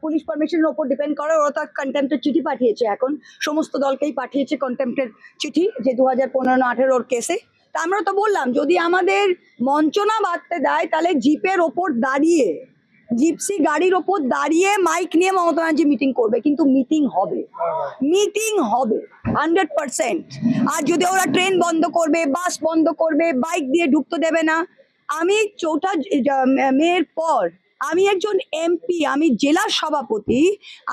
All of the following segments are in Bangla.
পুলিশ পারমিশনের উপর ডিপেন্ড করে। ওরা তো কন্টেম্পটের চিঠি পাঠিয়েছে, এখন সমস্ত দলকেই পাঠিয়েছে কন্টেম্পটের চিঠি, যে 2015-18 কেসে। তা আমরা তো বললাম, যদি আমাদের মঞ্চনা বাঁধতে দেয় তাহলে জিপের ওপর দাঁড়িয়ে, জিপসি গাড়ির ওপর দাঁড়িয়ে মাইক নিয়ে মমতা ব্যানার্জি মিটিং করবে, কিন্তু মিটিং হবে, মিটিং হবে 100%। আর যদি ওরা ট্রেন বন্ধ করবে, বাস বন্ধ করবে, বাইক দিয়ে ঢুকতে দেবে না। আমি 4 মের পর আমি একজন এমপি, আমি জেলা সভাপতি,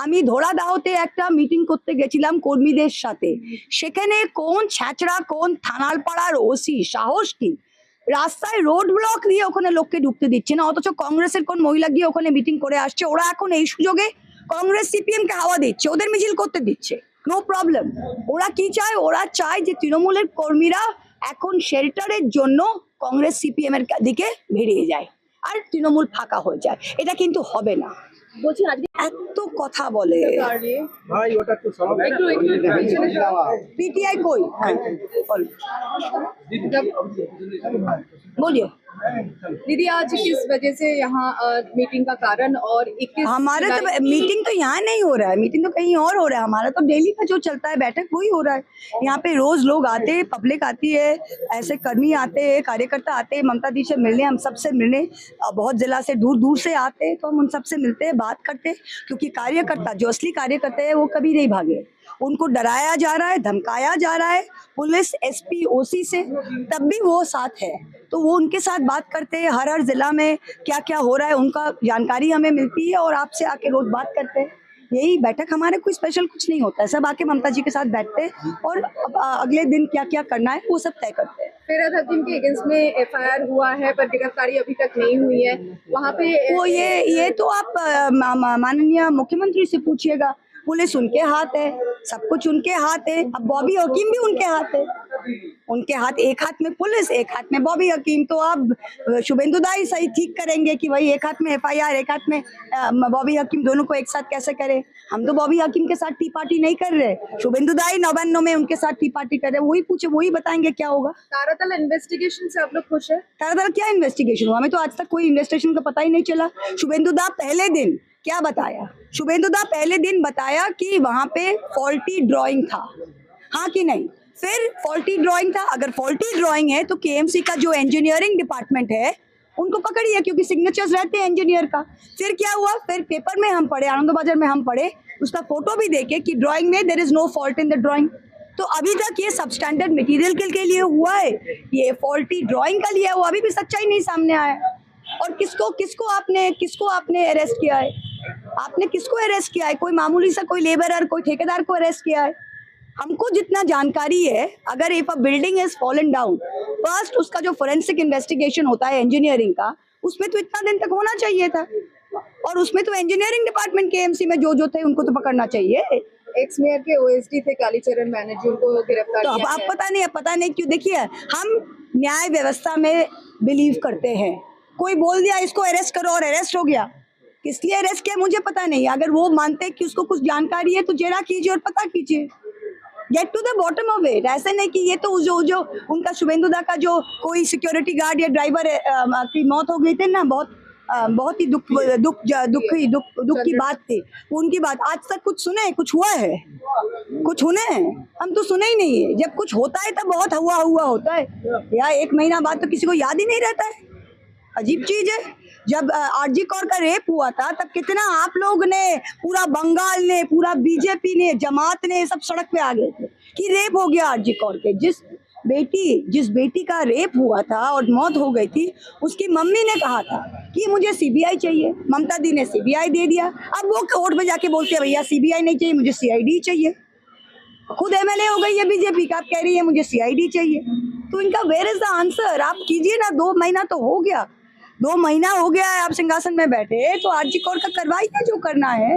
আমি ধরাদাহতে একটা মিটিং করতে গেছিলাম কর্মীদের সাথে। সেখানে কোন ছ্যাচড়া, কোন থানালপাড়ার ওসি সাহস কি রাস্তায় রোড ব্লক দিয়ে ওখানে লোককে ঢুকতে দিচ্ছে না, অথচ কংগ্রেসের কোন মহিলা গিয়ে ওখানে মিটিং করে আসছে। ওরা এখন এই সুযোগে কংগ্রেস সিপিএম কে হাওয়া দিচ্ছে, ওদের মিছিল করতে দিচ্ছে, নো প্রবলেম। ওরা কি চায়? ওরা চায় যে তৃণমূলের কর্মীরা এখন শেল্টারের জন্য কংগ্রেস সিপিএম এর দিকে বেরিয়ে যায় আর তৃণমূল ফাঁকা হয়ে যায়। এটা কিন্তু হবে না। বলছি আজকে এত কথা বলে ভাই ওটা একটু সমাধান पीटीआई कोई बोलिए। दीदी आज किस वजह से यहाँ मीटिंग का कारण और 21 हमारे तो मीटिंग तो यहाँ नहीं हो रहा है, मीटिंग तो कहीं और हो रहा है। हमारा तो डेली का जो चलता है बैठक वही हो रहा है। यहाँ पे रोज लोग आते हैं, पब्लिक आती है, ऐसे कर्मी आते हैं, कार्यकर्ता आते हैं ममता दी से मिलने, हम सबसे मिलने। बहुत जिला से दूर दूर से आते हैं, तो हम उन सबसे मिलते हैं, बात करते हैं। क्योंकि कार्यकर्ता, जो असली कार्यकर्ता है, वो कभी नहीं भागे। उनको डराया जा रहा है, धमकाया जा रहा है पुलिस, एसपी, ओसी से, तब भी वो साथ है। तो वो उनके साथ बात करते हैं, हर जिला में क्या क्या हो रहा है उनका जानकारी हमें मिलती है, और आपसे आके रोज बात करते हैं। यही बैठक, हमारे कोई स्पेशल कुछ नहीं होता है, सब आके ममता जी के साथ बैठते हैं और अगले दिन क्या क्या करना है वो सब तय करते हैं। फिराद हकीम के अगेंस्ट में एफआईआर हुआ है पर गिरफ्तारी अभी तक नहीं हुई है, वहाँ पे वो ये तो आप माननीय मुख्यमंत्री से पूछिएगा। पुलिस उनके हाथ है, सब कुछ उनके हाथ है। अब बॉबी हकीम भी उनके हाथ है, उनके हाथ, एक हाथ में पुलिस, एक हाथ में बॉबी हकीम। तो अब शुभेंदु दाई सही ठीक करेंगे कि भाई एक हाथ में एफआईआर, एक हाथ में बॉबी हकीम, दोनों को एक साथ कैसे करें। हम तो बॉबी हकीम के साथ टी पार्टी नहीं कर रहे, शुभेंदु दाई 99 में उनके साथ टी पार्टी कर रहे, वही पूछे, वही बताएंगे क्या होगा। तारातल इन्वेस्टिगेशन से आप लोग खुश है? तारातल क्या इन्वेस्टिगेशन हुआ? हमें तो आज तक कोई इन्वेस्टिगेशन का पता ही नहीं चला। शुभेंदु दा पहले दिन क्या बताया? शुभेंदु दा पहले दिन बताया कि वहां पे फॉल्टी ड्राइंग था, हाँ कि नहीं? फिर फॉल्टी ड्राइंग था, अगर फॉल्टी ड्राइंग है तो केएमसी का जो इंजीनियरिंग डिपार्टमेंट है उनको पकड़िए, क्योंकि सिग्नेचर्स रहते हैं इंजीनियर का। फिर क्या हुआ? फिर पेपर में हम पढ़े, आनंद बाजार में हम पढ़े, उसका फोटो भी देखे कि ड्राइंग में there is no fault in the drawing. तो अभी तक ये सबस्टैंडर्ड मटेरियल के लिए हुआ है, ये फॉल्टी ड्राइंग का लिया हुआ, अभी भी सच्चाई नहीं सामने आया। और किसको आपने अरेस्ट किया है? आपने किसको अरेस्ट किया है? कोई मामूली सा कोई लेबरर, कोई ठेकेदार को अरेस्ट किया है? हमको जितना जानकारी है, अगर if a building is fallen down, first उसका जो फोरेंसिक इन्वेस्टिगेशन होता है इंजीनियरिंग का, उसमें तो इतना दिन तक होना चाहिए था, और उसमें तो इंजीनियरिंग डिपार्टमेंट केएमसी में जो थे उनको तो पकड़ना चाहिए। एक्स मेयर के ओएसडी थे कालीचरण बैनर्जी, उनको गिरफ्तार तो अब किया आप है। पता नहीं क्यों। देखिए, हम न्याय व्यवस्था में बिलीव करते हैं। कोई बोल दिया इसको अरेस्ट करो और अरेस्ट हो गया, किस लिए अरेस्ट किया मुझे पता नहीं। अगर वो मानते कि उसको कुछ जानकारी है तो जेरा कीजिए और पता कीजिए, get to the bottom of it. ऐसे नहीं कि ये तो जो उनका शुभेंदु दा का जो कोई सिक्योरिटी गार्ड या ड्राइवर की मौत हो गई थी ना, बहुत ही दुख की बात थी उनकी बात। आज तक कुछ सुने? कुछ हुआ है? कुछ सुने हैं? हम तो सुने ही नहीं है। जब कुछ होता है तब बहुत हुआ होता है, या 1 महीना बाद तो किसी को याद ही नहीं रहता है। अजीब चीज है। जब आरजी कौर का रेप हुआ था तब कितना आप लोग ने, पूरा बंगाल ने, पूरा बीजेपी ने, जमात ने, सब सड़क पे आ गए थे कि रेप हो गया आरजी कौर के। जिस बेटी का रेप हुआ था और मौत हो गई थी, उसकी मम्मी ने कहा था कि मुझे सीबीआई चाहिए, ममता दी ने सीबीआई दे दिया। अब वो कोर्ट में जाके बोलते हैं भैया सीबीआई नहीं चाहिए, मुझे सीआईडी चाहिए। खुद एमएलए हो गई है बीजेपी का, आप कह रही है मुझे सीआईडी चाहिए। तो इनका वेयर इज द आंसर? आप कीजिए ना, 2 महीना तो हो गया, 2 महीना हो गया है आप सिंहासन में बैठे, तो आरजी कौर का करवाइए जो करना है।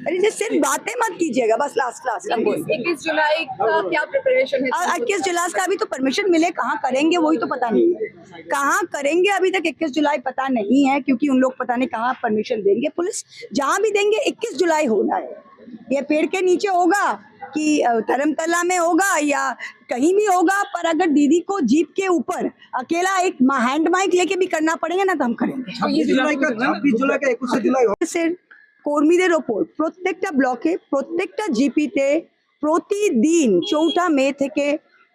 अरे जी सिर्फ बातें मत कीजिएगा बस। लास्ट 21 जुलाई का क्या प्रिपरेशन है? 21 जुलाई का अभी तो परमिशन मिले, कहाँ करेंगे वही तो पता नहीं है। कहाँ करेंगे अभी तक 21 जुलाई पता नहीं है, क्योंकि उन लोग पता नहीं कहाँ परमिशन देंगे। पुलिस जहाँ भी देंगे 21 जुलाई होना है। ये पेड़ के नीचे होगा कि धर्मतला में होगा या कहीं भी होगा, पर अगर दीदी को जीप के ऊपर अकेला एक हैंड माइक लेके भी करना पड़ेगा ना, तो हम करेंगे। 26 जुलाई का 21 जुलाई কর্মীদের ওপর প্রত্যেকটা ব্লকে প্রত্যেকটা জিপিতে প্রতিদিন 4 মে থেকে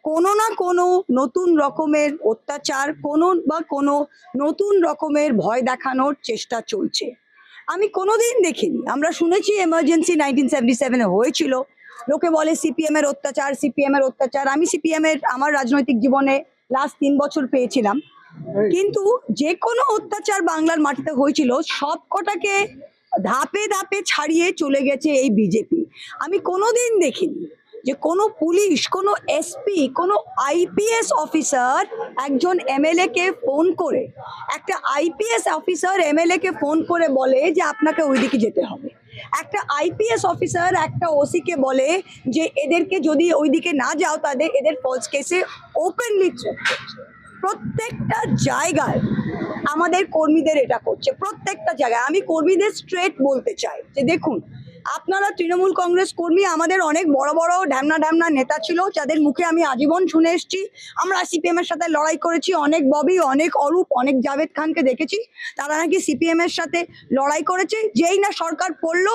কোনো না কোনো নতুন রকমের অত্যাচার কোনো নতুন রকমের ভয় দেখানোর চেষ্টা চলছে। আমি কোনোদিন দেখিনি, আমরা শুনেছি এমার্জেন্সি 1977-এ হয়েছিল, লোকে বলে সিপিএম এর অত্যাচার। আমি সিপিএম এর আমার রাজনৈতিক জীবনে লাস্ট 3 বছর পেয়েছিলাম, কিন্তু যে কোনো অত্যাচার বাংলার মাটিতে হয়েছিল সব কটাকে ধাপে ধাপে ছাড়িয়ে চলে গেছে এই বিজেপি। আমি কোনোদিন দেখিনি যে কোনো পুলিশ, কোনো এসপি, কোনো আইপিএস অফিসার একজন এমএলএ কে ফোন করে, একটা আইপিএস অফিসার এমএলএ কে ফোন করে বলে যে আপনাকে ওইদিকে যেতে হবে। একটা আইপিএস অফিসার একটা ওসি কে বলে যে এদেরকে যদি ওইদিকে না যাও তাদের এদের ফলস কেসে ওপেনলি প্রত্যেকটা জায়গায় আমাদের কর্মীদের এটা করছে, প্রত্যেকটা জায়গায়। আমি কর্মীদের স্ট্রেট বলতে চাই যে দেখুন, আপনারা তৃণমূল কংগ্রেস কর্মী, আমাদের অনেক বড় বড় ঢ্যামনা নেতা ছিল যাদের মুখে আমি আজীবন শুনে এসেছি। আমরা সিপিএম এর সাথে লড়াই করেছি, অনেক ববি, অনেক অরূপ, অনেক জাভেদ খানকে দেখেছি, তারা নাকি সিপিএম এর সাথে লড়াই করেছে। যেই না সরকার পড়লো,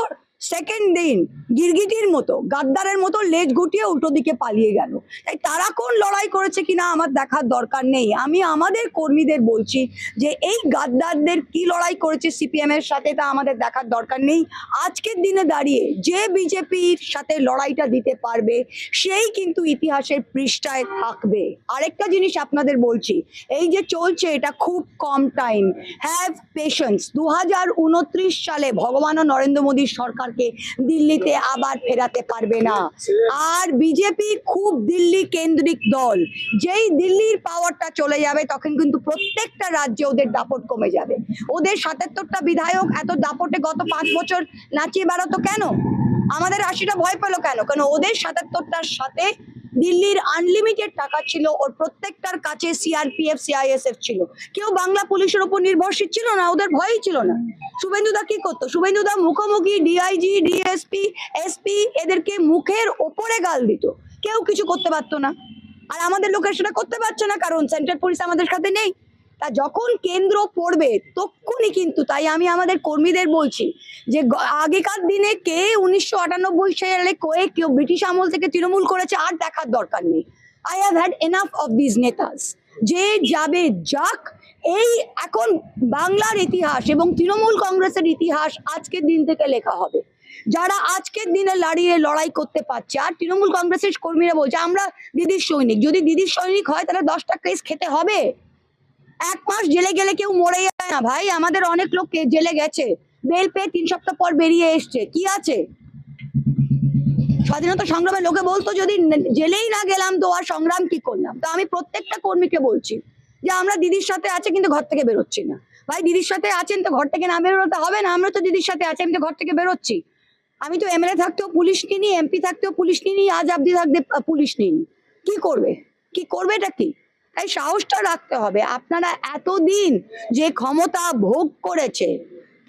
সেকেন্ড দিন গিরগিটির মতো, গাদ্দারের মতো লেজ গুটিয়ে উল্টো দিকে পালিয়ে গেল। তাই তারা কোন লড়াই করেছে কিনা আমার দেখার দরকার নেই। আমি আমাদের কর্মীদের বলছি যে এই গাদ্দারদের কি লড়াই করেছে সিপিএম এর সাথে তা আমাদের দেখার দরকার নেই। আজকের দিনে দাঁড়িয়ে যে বিজেপির সাথে লড়াইটা দিতে পারবে সেই কিন্তু ইতিহাসের পৃষ্ঠায় থাকবে। আরেকটা জিনিস আপনাদের বলছি, এই যে চলছে এটা খুব কম টাইম, হ্যাভ পেশেন্স। 2029 সালে ভগবান নরেন্দ্র মোদীর সরকারকে দিল্লিতে আবার ফেরাতে পারবে না। আর বিজেপি খুব দিল্লি কেন্দ্রিক দল, যেই দিল্লির পাওয়ারটা চলে যাবে তখন কিন্তু প্রত্যেকটা রাজ্যে ওদের দাপট কমে যাবে। ওদের 77টা বিধায়ক এত দাপটে গত 5 বছর নাচিয়ে বেড়াতো কেন? আমাদের 80টা ভয় পেল কেন? কারণ ওদের 77টার সাথে দিল্লির আনলিমিটেড টাকা ছিল, ওর প্রত্যেকটার কাছে সিআরপিএফ সিআইএসএফ ছিল। কেউ বাংলা পুলিশের উপর নির্ভরশীল ছিল না, ওদের ভয়ই ছিল না। শুভেন্দুদা কি করতো? শুভেন্দুদা মুখোমুখি ডিআইজি, ডিএসপি, এসপি এদেরকে মুখের ওপরে গাল দিত, কেউ কিছু করতে পারতো না। আর আমাদের লোকের সেটা করতে পারছে না কারণ সেন্ট্রাল পুলিশ আমাদের সাথে নেই। তা যখন কেন্দ্র পড়বে তখনই কিন্তু, তাই আমি আমাদের কর্মীদের বলছি যে আগেকার দিনে কে 1998 সালে কেউ ব্রিটিশ আমল থেকে তৃণমূল করেছে আর দেখার দরকার নেই। I have had enough of this netas. যে যাবে যাক, এই এখন বাংলার ইতিহাস এবং তৃণমূল কংগ্রেসের ইতিহাস আজকের দিন থেকে লেখা হবে। যারা আজকের দিনে লড়াই করতে পারছে, আর তৃণমূল কংগ্রেসের কর্মীরা বলছে আমরা দিদির সৈনিক। যদি দিদির সৈনিক হয় তাহলে 10টা কেস খেতে হবে। 1 মাস জেলে গেলে কেউ মরে যায় না ভাই, আমাদের অনেক লোক জেলে গেছে, বেল পেয়ে 3 সপ্তাহ পর বেরিয়ে এসছে, কি আছে? স্বাধীনতা সংগ্রামে লোকে বলতো যদি জেলেই না গেলাম তো আর সংগ্রাম কি করলাম। তো আমি প্রত্যেকটা কর্মীকে বলছি যে আমরা দিদির সাথে আছি কিন্তু ঘর থেকে বেরোচ্ছি না। ভাই দিদির সাথে আছেন তো ঘর থেকে না বেরোতে হবে না? আমরা তো দিদির সাথে আছি, আমি তো ঘর থেকে বেরোচ্ছি। আমি তো এমএলএ থাকতেও পুলিশ নিইনি, এমপি থাকতেও পুলিশ নিইনি, আজ অব্দি থাকতে পুলিশ নিইনি। কি করবে এটা কি? তাই সাহসটা রাখতে হবে। আপনারা এতদিন যে ক্ষমতা ভোগ করেছে,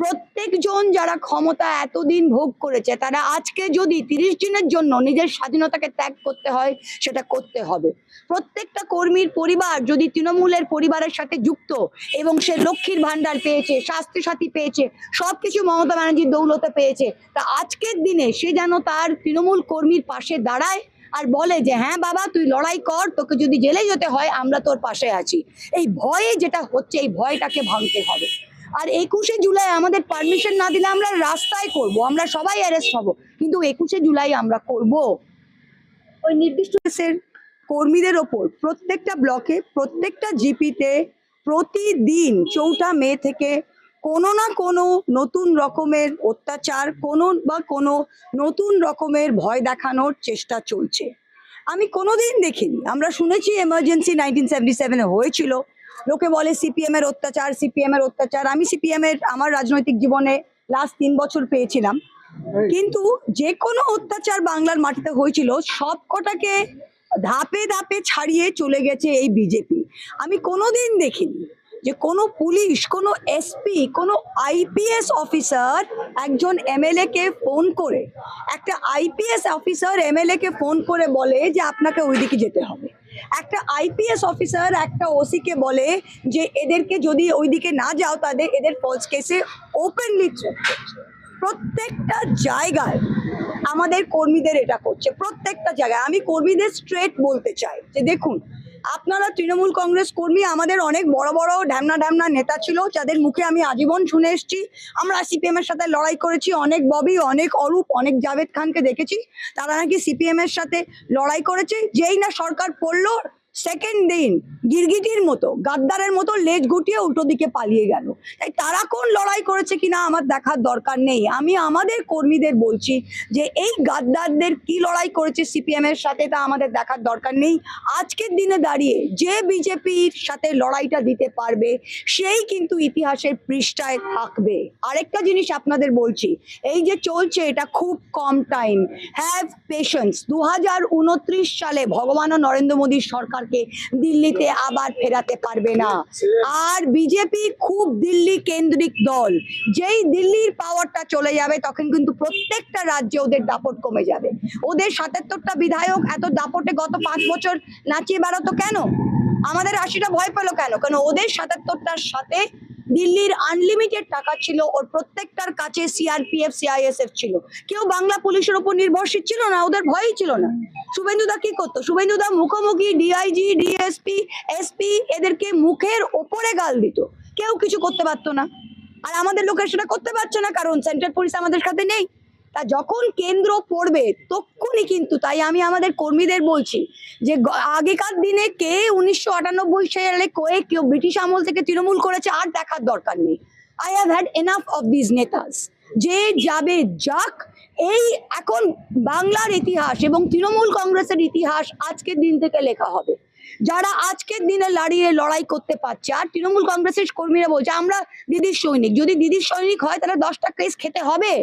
প্রত্যেকজন যারা ক্ষমতা এতদিন ভোগ করেছে তারা আজকে যদি 30 দিনের জন্য নিজের স্বাধীনতাকে ত্যাগ করতে হয় সেটা করতে হবে। প্রত্যেকটা কর্মীর পরিবার যদি তৃণমূলের পরিবারের সাথে যুক্ত এবং সে লক্ষ্মীর ভান্ডার পেয়েছে, স্বাস্থ্য সাথী পেয়েছে, সবকিছু মমতা ব্যানার্জির দৌলতে পেয়েছে, তা আজকের দিনে সে যেন তার তৃণমূল কর্মীর পাশে দাঁড়ায় আর বলে যে হ্যাঁ বাবা তুই লড়াই কর, তোকে যদি জেলে যেতে হয় আমরা তোর পাশে আছি। এই ভয়ে যেটা হচ্ছে, এই ভয়টাকে ভাঙতে হবে। আর 21শে জুলাই আমাদের পারমিশন না দিলে আমরা রাস্তায় করব, আমরা সবাই অ্যারেস্ট হব, কিন্তু 21শে জুলাই আমরা করব। ওই নির্দিষ্ট দেশের কর্মীদের ওপর প্রত্যেকটা ব্লকে প্রত্যেকটা জিপিতে প্রতিদিন 4 মে থেকে কোনো না কোনো নতুন রকমের অত্যাচার কোনো নতুন রকমের ভয় দেখানোর চেষ্টা চলছে। আমি কোনোদিন দেখিনি, আমরা শুনেছি এমার্জেন্সি 1977-এ হয়েছিল, লোকে বলে সিপিএম এর অত্যাচার। আমি সিপিএম এর আমার রাজনৈতিক জীবনে লাস্ট 3 বছর পেয়েছিলাম, কিন্তু যে কোনো অত্যাচার বাংলার মাটিতে হয়েছিল সব কটাকে ধাপে ধাপে ছাড়িয়ে চলে গেছে এই বিজেপি। আমি কোনোদিন দেখিনি যে কোনো পুলিশ, কোনো এসপি, কোনো আইপিএস অফিসার একজন এমএলএ কে ফোন করে, একটা আইপিএস অফিসার এমএলএ কে ফোন করে বলে যে আপনাকে ওইদিকে যেতে হবে। একটা আইপিএস অফিসার একটা ওসি কে বলে যে এদেরকে যদি ওইদিকে না যাও তাদের এদের ফলস কেসে ওপেনলি প্রত্যেকটা জায়গায় আমাদের কর্মীদের এটা করছে, প্রত্যেকটা জায়গায়। আমি কর্মীদের স্ট্রেট বলতে চাই যে দেখুন, আপনারা তৃণমূল কংগ্রেস কর্মী, আমাদের অনেক বড় বড় ঢ্যামনা ঢ্যামনা নেতা ছিল যাদের মুখে আমি আজীবন শুনে এসেছি। আমরা সিপিএম এর সাথে লড়াই করেছি, অনেক ববি, অনেক অরূপ, অনেক জাভেদ খানকে দেখেছি, তারা নাকি সিপিএম এর সাথে লড়াই করেছে। যেই না সরকার পড়লো, সেকেন্ড দিন গিরগিটির মতো, গাদ্দারের মতো লেজ গুটিয়ে উল্টো দিকে পালিয়ে গেল। তাই তারা কোন লড়াই করেছে কিনা আমার দেখার দরকার নেই। আমি আমাদের কর্মীদের বলছি যে এই গাদ্দারদের কি লড়াই করেছে সিপিএম এর সাথে তা আমাদের দেখার দরকার নেই। আজকের দিনে দাঁড়িয়ে যে বিজেপির সাথে লড়াইটা দিতে পারবে সেই কিন্তু ইতিহাসের পৃষ্ঠায় থাকবে। আরেকটা জিনিস আপনাদের বলছি, এই যে চলছে এটা খুব কম টাইম, হ্যাভ পেশেন্স। 2029 সালে ভগবান নরেন্দ্র মোদীর সরকারকে দিল্লিতে আবার ফেরাতে পারবে না। আর বিজেপি খুব দিল্লি কেন্দ্রিক দল, যেই দিল্লির পাওয়ারটা চলে যাবে তখন কিন্তু প্রত্যেকটা রাজ্যে ওদের দাপট কমে যাবে। ওদের 77টা বিধায়ক এত দাপটে গত 5 বছর নাচিয়ে বেড়াতো কেন? আমাদের 80টা ভয় পেলো কেন? কারণ ওদের 77টার সাথে দিল্লির আনলিমিটেড টাকা ছিল, ওর প্রত্যেকটার কাছে সিআরপিএফ সিআইএসএফ ছিল। কেউ বাংলা পুলিশের উপর নির্ভরশীল ছিল না, ওদের ভয়ই ছিল না। শুভেন্দুদা কি করতো? শুভেন্দুদা মুখোমুখি ডিআইজি, ডিএসপি, এসপি এদেরকে মুখের ওপরে গাল দিত, কেউ কিছু করতে পারতো না। আর আমাদের লোকের সেটা করতে পারছে না, কারণ সেন্ট্রাল পুলিশ আমাদের সাথে নেই। তা যখন কেন্দ্র পড়বে তখনই কিন্তু, তাই আমি আমাদের কর্মীদের বলছি যে আগেকার দিনে কে 1998 সালে কেউ ব্রিটিশ আমল থেকে তৃণমূল করেছে আর দেখার দরকার নেই। I have had enough of this netas. যে যাবে যাক, এই এখন বাংলার ইতিহাস এবং তৃণমূল কংগ্রেসের ইতিহাস আজকের দিন থেকে লেখা হবে। যারা আজকের দিনে লড়াই করতে পারছে, আর তৃণমূল কংগ্রেসের কর্মীরা বলছে আমরা দিদির সৈনিক। যদি দিদির সৈনিক হয় তাহলে 10টা কেস খেতে হবে।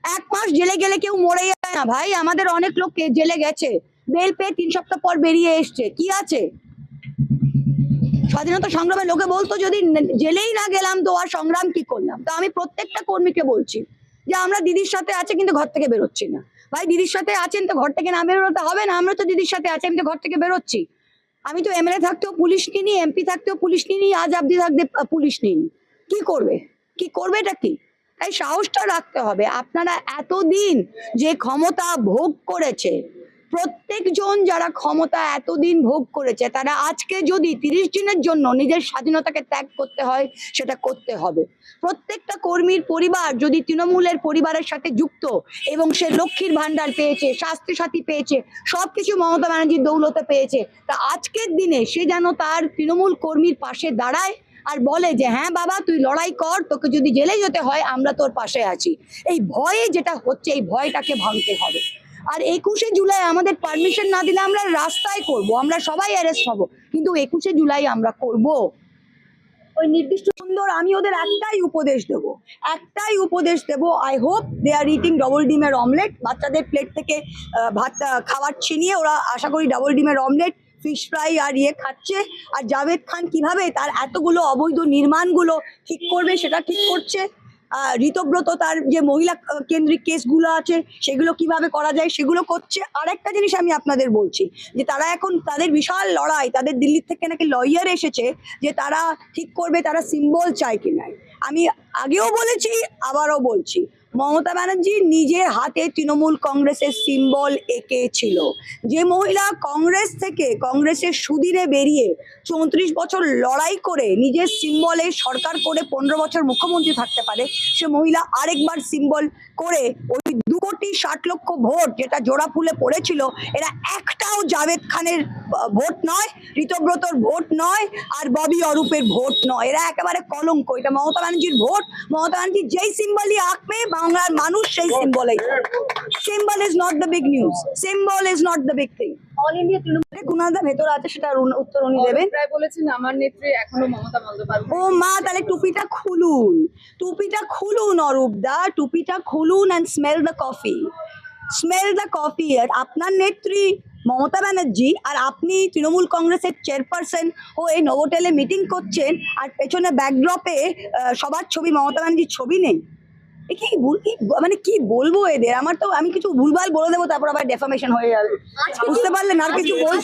1 মাস জেলে গেলে কেউ মরে যায় না ভাই, আমাদের অনেক লোক জেলে গেছে, বেল পেয়ে 3 সপ্তাহ পর বেরিয়ে এসছে, কি আছে? স্বাধীনতা সংগ্রামের লোকে বলতো যদি জেলেই না গেলাম তো আর সংগ্রাম কি করলাম। তো আমি প্রত্যেকটা কর্মীকে বলছি যে আমরা দিদির সাথে আছি কিন্তু ঘর থেকে বেরোচ্ছি না। ভাই দিদির সাথে আছেন তো ঘর থেকে না বেরোতে হবে না? আমরা তো দিদির সাথে আছি, আমি তো ঘর থেকে বেরোচ্ছি। আমি তো এমএলএ থাকতেও পুলিশ নিইনি, এমপি থাকতেও পুলিশ নিইনি, আজ অব্দি থাকতে পুলিশ নিইনি। কি করবে? কি করবে এটা কি? তাই সাহসটা রাখতে হবে। আপনারা এতদিন যে ক্ষমতা ভোগ করেছে, প্রত্যেকজন যারা ক্ষমতা এতদিন ভোগ করেছে, তারা আজকে যদি 30 দিনের জন্য নিজের স্বাধীনতাকে ত্যাগ করতে হয় সেটা করতে হবে। প্রত্যেকটা কর্মীর পরিবার যদি তৃণমূলের পরিবারের সাথে যুক্ত এবং সে লক্ষ্মীর ভান্ডার পেয়েছে, স্বাস্থ্য সাথী পেয়েছে, সবকিছু মমতা ব্যানার্জির দৌলতে পেয়েছে, তা আজকের দিনে সে যেন তার তৃণমূল কর্মীর পাশে দাঁড়ায় আর বলে যে হ্যাঁ বাবা তুই লড়াই কর, তোকে যদি জেলে যেতে হয় আমরা তোর পাশে আছি। এই ভয়ে যেটা হচ্ছে, এই ভয়টাকে ভাঙতে হবে। আর 21শে জুলাই আমাদের পারমিশন না দিলে আমরা রাস্তায় করব, আমরা সবাই অ্যারেস্ট হব, কিন্তু 21শে জুলাই আমরা করব। ওই নির্দিষ্ট সুন্দর, আমি ওদের একটাই উপদেশ দেব, I hope they are eating double ডিমের অমলেট। বাচ্চাদের প্লেট থেকে ভাত খাবার ছিনিয়ে ওরা আশা করি ডাবল ডিমের অমলেট, ফিশ ফ্রাই আর খাচ্ছে। আর জাভেদ খান কিভাবে তার এতগুলো অবৈধ নির্মাণগুলো ঠিক করবে সেটা ঠিক করছে। ঋতব্রত তার যে মহিলা কেন্দ্রিক কেসগুলো আছে সেগুলো কিভাবে করা যায় সেগুলো করছে। আরেকটা জিনিস আমি আপনাদের বলছি যে তারা এখন তাদের বিশাল লড়াই, তাদের দিল্লি থেকে নাকি লয়ার এসেছে যে তারা ঠিক করবে তারা সিম্বল চায় কিনা। আমি আগেও বলেছি আবারও বলছি, মমতা ব্যানার্জি নিজের হাতে তৃণমূল কংগ্রেসের সিম্বল এঁকেছিল। যে মহিলা কংগ্রেস থেকে কংগ্রেসের সুদিনে বেরিয়ে 34 বছর লড়াই করে নিজের সিম্বলে সরকার করে 15 বছর মুখ্যমন্ত্রী থাকতে পারে, সে মহিলা আরেকবার সিম্বল করে ওই 2,60,00,000 ভোট যেটা জোড়া ফুলে পড়েছিল, এরা একটাও জাভেদ খানের ভোট নয়, ঋতব্রতর ভোট নয়, আর ববি অরূপের ভোট নয়। এরা একেবারে কলঙ্ক। এটা মমতা ব্যানার্জির ভোট। মমতা ব্যানার্জি যেই সিম্বলই আঁকবে বাংলার মানুষ সেই সিম্বলেই। Symbol is not the big news, symbol is not the big thing. All India Trinamool কুনালদা ভেতরে আছে, সেটার উত্তর উনি দেবেন। প্রায় বলেছেন আমার নেত্রী এখনো মমতা বন্দ্যোপাধ্যায়। ও মা, তাহলে টুপিটা খুলুন অরূপদা, টুপিটা খুলুন অ্যান্ড স্মেল দ্য কফি। আর আপনার নেত্রী মমতা ব্যানার্জি আর আপনি তৃণমূল কংগ্রেসের চেয়ারপারসন হয়ে নোভোটেলে মিটিং করছেন, আর পেছনে ব্যাকড্রপে সবার ছবি, মমতা ব্যানার্জির ছবি নেই। মানে কি বলবো এদের, আমি কিছু ভুলভাল বলে দেবো তারপর আবার ডেফামেশন হয়ে যাবে, বুঝতে পারলেন? আর কিছু বল।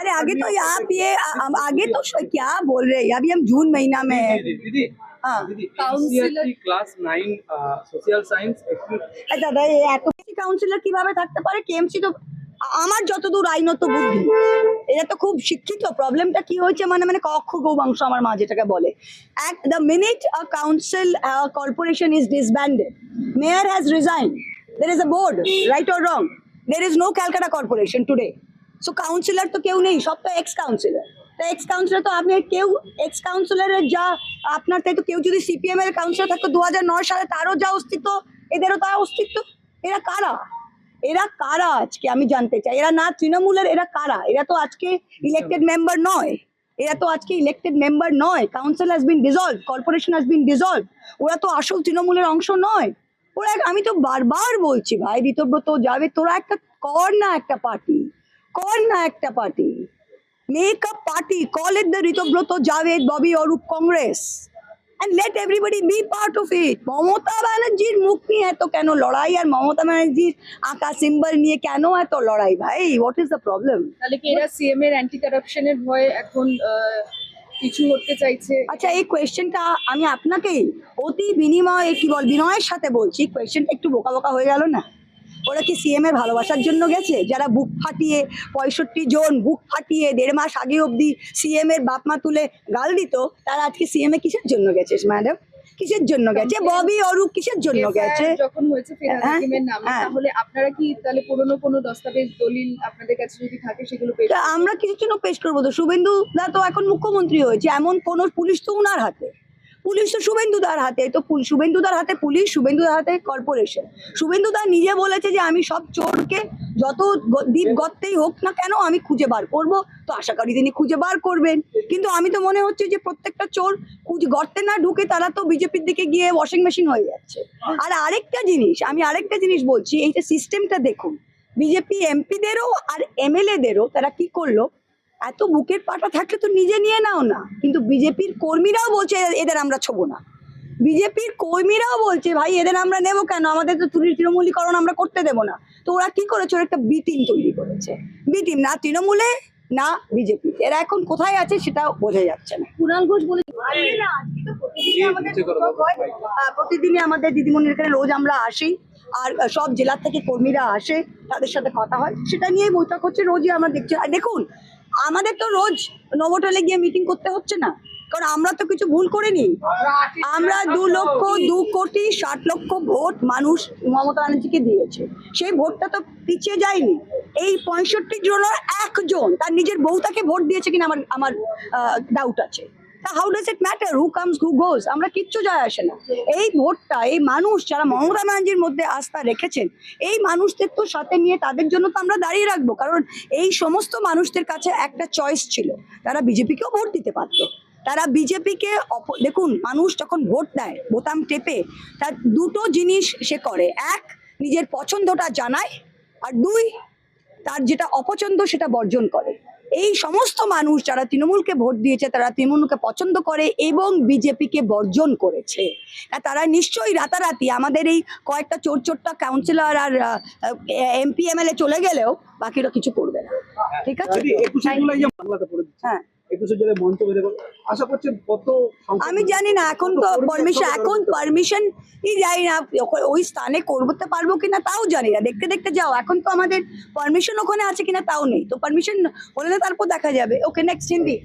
अरे आगे तो आप ये आगे तो क्या बोल रहे हैं, अभी हम जून महीना में है। दीदी हाँ दीदी Counselor- NCERT class 9 social science একটু দাদা এই এত বেশি কাউন্সিলর কিভাবে থাকতে পারে? কেএমসি তো আমার যতদূর আইনত বুদ্ধি, এরা তো খুব শিক্ষিত। প্রবলেমটা কি হয়েছে মানে মানে কক্ষ গৌবংশ আমার মা যেটাকে বলে, the minute a council corporation is disbanded, mayor has resign, there is a board, right or wrong, there is no Calcutta corporation today. So councillor তো কেউ নেই, সব তো এক্স কাউন্সিলর। তো এক্স কাউন্সিলর তো আপনি কেউ এক্স কাউন্সিলরের যা আপনার তাই তো কেউ যদি সিপিএম এর কাউন্সিলর থাকতো 2009 সালে, তারও যা অস্তিত্ব এদেরও তা অস্তিত্ব। এরা কারা? এরা কারা আজকে আমি জানতে চাই। এরা না তৃণমূলের, এরা কারা? এরা তো আজকে ইলেক্টেড মেম্বার নয়, এরা তো আজকে ইলেক্টেড মেম্বার নয়। Council has been dissolve, corporation has been dissolve. ওরা তো আসল তৃণমূলের অংশ নয়। ওরা আমি তো বারবার বলছি ভাই ঋতব্রত যাবে, তোরা একটা কর না, একটা পার্টি কর না, একটা party make a party, call it the Ritabrata Javed Bobby Arup Congress and let everybody be part of it. Mamata ব্যানার্জির মুখ নিয়ে এত কেন লড়াই, আর মমতা ব্যানার্জির আঁকা সিম্বল নিয়ে কেন এত লড়াই ভাই? What is the problem? তাহলে কি এরা সিএম এর অ্যান্টি কারাপশনের ভয়ে এখন কিছু করতে চাইছে? আচ্ছা এই কোয়েশ্চেনটা আমি আপনাকেই অতি বিনিময় কি বল বিনয়ের সাথে বলছি, কোয়েশ্চেনটা একটু বোকা বোকা হয়ে গেল না? ওরা কি সিএম এর ভালোবাসার জন্য গেছে? যারা বুক ফাটিয়ে 65 জন বুক ফাটিয়ে 1.5 মাস আগে অবধি সিএম এর বাপ মা তুলে গাল দিত, তারা আজকে সিএম এ কিসের জন্য গেছে ম্যাডাম? কিসের জন্য গেছে? ববি অরূপ কিসের জন্য গেছে? FIR যখন হয়েছে ফিরহাদ হ্যাঁ, হাকিমের নামে, হ্যাঁ। তাহলে আপনারা কি তাহলে পুরনো কোনো দস্তাবেজ দলিল আপনাদের কাছে যদি থাকে সেগুলো পেশ তা আমরা কিছু জন্য পেশ করবো তো? শুভেন্দু দা তো এখন মুখ্যমন্ত্রী হয়েছে, এমন কোন পুলিশ তো উনার হাতে, পুলিশ তো শুভেন্দুদার হাতে, তো শুভেন্দুদার হাতে পুলিশ, শুভেন্দুদার হাতে কর্পোরেশন। শুভেন্দুদা নিজে বলেছে যে আমি সব চোরকে যত দ্বীপ গর্তেই হোক না কেন আমি খুঁজে বার করব। তো আশা করি তিনি খুঁজে বার করবেন, কিন্তু আমি তো মনে হচ্ছে যে প্রত্যেকটা চোর গর্তে না ঢুকে তারা তো বিজেপির দিকে গিয়ে ওয়াশিং মেশিন হয়ে যাচ্ছে। আর আরেকটা জিনিস বলছি, এই যে সিস্টেমটা দেখুন, বিজেপি এমপিদেরও আর এমএলএদেরও তারা কি করলো, এত বুকের পাটা থাকলে তো নিজে নিয়ে নাও না। কিন্তু বিজেপির কর্মীরাও বলছে এদের আমরা ছোবো না, বিজেপির কর্মীরাও বলছে ভাই এদের আমরা নেবো কেন, আমাদের তো তৃণমূলীকরণ আমরা করতে দেবো না। তো ওরা কি করেছে, ওরা একটা বি টিম তৈরি করেছে, বি টিম না তৃণমূলে না বিজেপি, এরা এখন কোথায় আছে সেটা বোঝা যাচ্ছে না। কুণাল ঘোষ বলে প্রতিদিনই আমাদের দিদিমণির এখানে রোজ আমরা আসি, আর সব জেলা থেকে কর্মীরা আসে, তাদের সাথে কথা হয়, সেটা নিয়েই বৈঠক হচ্ছে। রোজই আমরা দেখছি। আর দেখুন আমাদের তো রোজ নভোটেলে গিয়ে মিটিং করতে হচ্ছে না, কারণ আমরা তো কিছু ভুল করিনি। আমরা 2,60,00,000 ভোট মানুষ মমতা ব্যানার্জিকে দিয়েছে, সেই ভোটটা তো পিছিয়ে যায়নি। এই 65 জনের একজন তার নিজের বউ তাকে ভোট দিয়েছে কিনা আমার ডাউট আছে। How does it matter who comes who goes? আমরা কিচ্ছু যায় আসে না। এই ভোটটা এই মানুষ যারা মমতা ব্যানার্জির মধ্যে আস্থা রেখেছেন, এই মানুষদের তো সাথে নিয়ে তাদের জন্য তো আমরা দাঁড়িয়ে রাখবো, কারণ এই সমস্ত মানুষদের কাছে একটা চয়েস ছিল, তারা বিজেপিকেও ভোট দিতে পারতো। তারা বিজেপিকে দেখুন, মানুষ যখন ভোট দেয় বোতাম টেপে, তার দুটো জিনিস সে করে, এক নিজের পছন্দটা জানায়, আর দুই তার যেটা অপছন্দ সেটা বর্জন করে। এই সমস্ত মানুষ যারা তৃণমূলকে ভোট দিয়েছে তারা তৃণমূলকে পছন্দ করে এবং বিজেপিকে বর্জন করেছে। তারা নিশ্চয়ই রাতারাতি আমাদের এই কয়েকটা চোরটা কাউন্সিলর আর এমপি এমএলএ চলে গেলেও বাকিরা কিছু করবে না। ঠিক আছে? দিদি 21 জুলাই যে মামলাটা করে দিচ্ছে, হ্যাঁ 21 জুলাই মঞ্চ বেঁধে আশা করছেন কত সংখ্যক আমি জানি না, এখন তো পারমিশন জানি না ওই স্থানে করতে পারবো কিনা তাও জানি না, দেখতে দেখতে যাও। এখন তো আমাদের পারমিশন ওখানে আছে কিনা তাও নেই, তো পারমিশন হলে তারপর দেখা যাবে। Okay next Hindi.